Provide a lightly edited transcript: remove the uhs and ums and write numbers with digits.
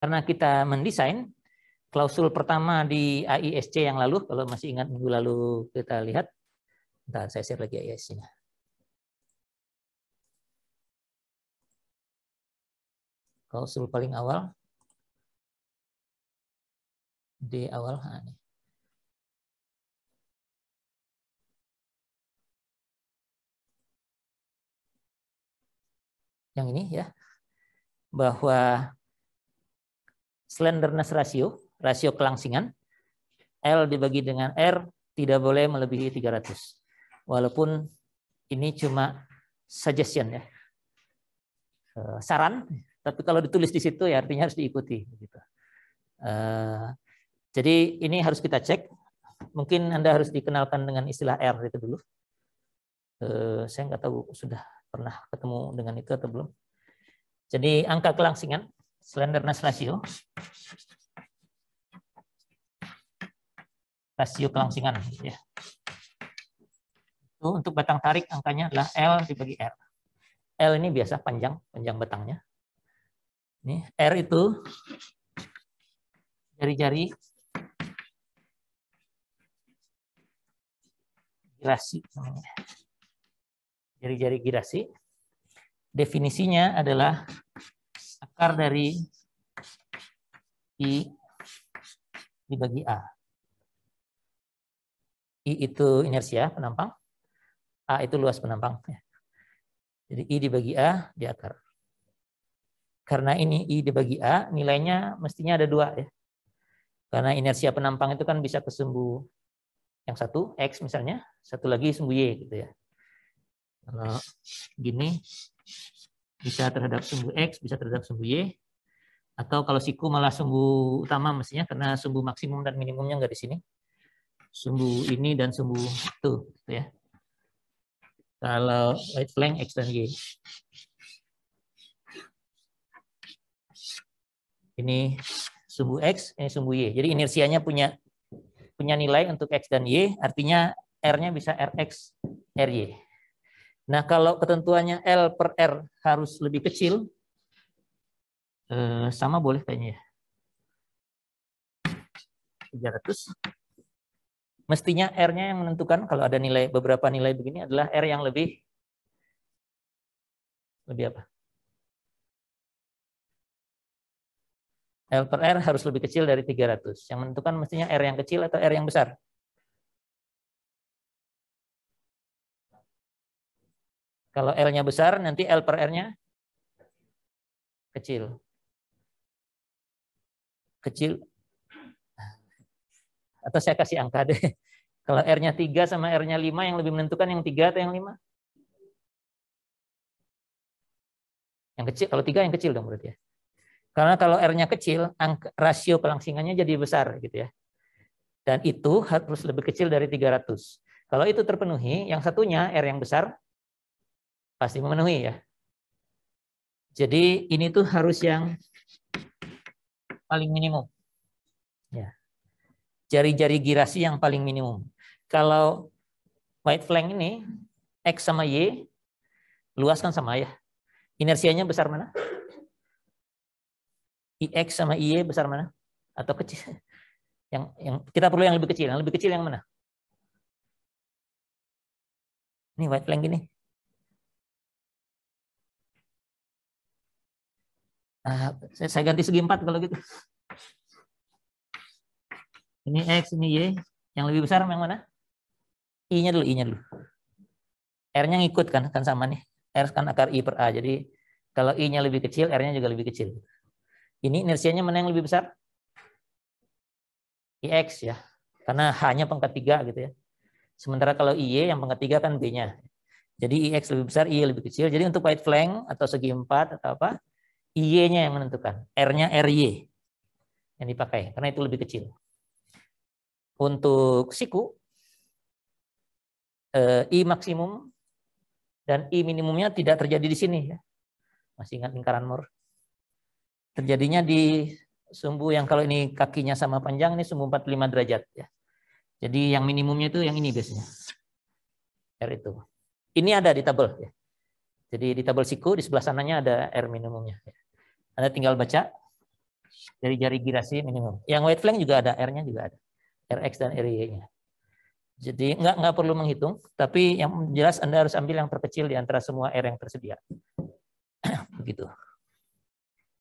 karena kita mendesain klausul pertama di AISC yang lalu, kalau masih ingat minggu lalu kita lihat, bentar saya share lagi AISC-nya. Klausul paling awal di awal. Nah, ini. Yang ini ya, bahwa slenderness ratio, rasio kelangsingan, L dibagi dengan R tidak boleh melebihi 300. Walaupun ini cuma suggestion ya, saran, tapi kalau ditulis di situ ya artinya harus diikuti. Gitu. Jadi ini harus kita cek. Mungkin Anda harus dikenalkan dengan istilah R itu dulu. Saya nggak tahu sudah pernah ketemu dengan itu atau belum. Jadi angka kelangsingan, slenderness ratio, rasio kelangsingan. Ya. Itu untuk batang tarik angkanya adalah L dibagi R. L ini biasa panjang batangnya. Ini R itu jari-jari girasi. Jari-jari girasi. Definisinya adalah akar dari I dibagi A. I itu inersia penampang, A itu luas penampang. Jadi I dibagi A di akar. Karena ini I dibagi A, nilainya mestinya ada 2 ya. Karena inersia penampang itu kan bisa ke sumbu yang satu, X misalnya, satu lagi sumbu Y gitu ya. Kalau gini, bisa terhadap sumbu X, bisa terhadap sumbu Y. Atau kalau siku malah sumbu utama mestinya, karena sumbu maksimum dan minimumnya nggak di sini. Sumbu ini dan sumbu itu. Gitu ya. Kalau right flank, X dan Y. Ini sumbu X, ini sumbu Y. Jadi inersianya punya nilai untuk X dan Y, artinya R-nya bisa Rx, Ry. Nah, kalau ketentuannya L per R harus lebih kecil, sama boleh kayaknya ya. 300. Mestinya R-nya yang menentukan, kalau ada nilai, beberapa nilai begini adalah R yang lebih apa? L per R harus lebih kecil dari 300. Yang menentukan mestinya R yang kecil atau R yang besar. Kalau L-nya besar, nanti L per R-nya kecil. Kecil. Atau saya kasih angka deh. Kalau R-nya 3 sama R-nya 5, yang lebih menentukan yang 3 atau yang 5? Yang kecil. Kalau 3 yang kecil dong berarti ya. Karena kalau R-nya kecil, rasio kelangsingannya jadi besar gitu ya. Dan itu harus lebih kecil dari 300. Kalau itu terpenuhi, yang satunya R yang besar pasti memenuhi ya. Jadi ini tuh harus yang paling minimum. Ya. Jari-jari girasi yang paling minimum. Kalau white flank ini X sama Y luas kan sama ya. Inersianya besar mana? IX sama IY besar mana? Atau kecil? Yang kita perlu yang lebih kecil. Yang lebih kecil yang mana? Ini white flank ini. Saya ganti segi 4 kalau gitu. Ini X, ini Y. Yang lebih besar yang mana? I-nya dulu, I-nya dulu. R-nya ngikut kan sama nih. R kan akar I per A. Jadi kalau I-nya lebih kecil, R-nya juga lebih kecil. Ini inersianya mana yang lebih besar? IX ya. Karena H-nya pangkat 3 gitu ya. Sementara kalau IY yang pangkat 3 kan B-nya. Jadi IX lebih besar, IY lebih kecil. Jadi untuk white flank atau segi 4 atau apa, IY-nya yang menentukan. R-nya RY yang dipakai, karena itu lebih kecil. Untuk siku, I maksimum dan I minimumnya tidak terjadi di sini. Ya. Masih ingat lingkaran Moore? Terjadinya di sumbu yang kalau ini kakinya sama panjang, ini sumbu 45 derajat. Ya. Jadi yang minimumnya itu yang ini biasanya. R itu. Ini ada di tabel. Ya. Jadi di tabel siku, di sebelah sananya ada R minimumnya. Ya. Anda tinggal baca. Dari jari girasi minimum. Yang white flank juga ada, R-nya juga ada. Rx dan RY-nya. Jadi nggak perlu menghitung, tapi yang jelas Anda harus ambil yang terkecil di antara semua R yang tersedia. Begitu.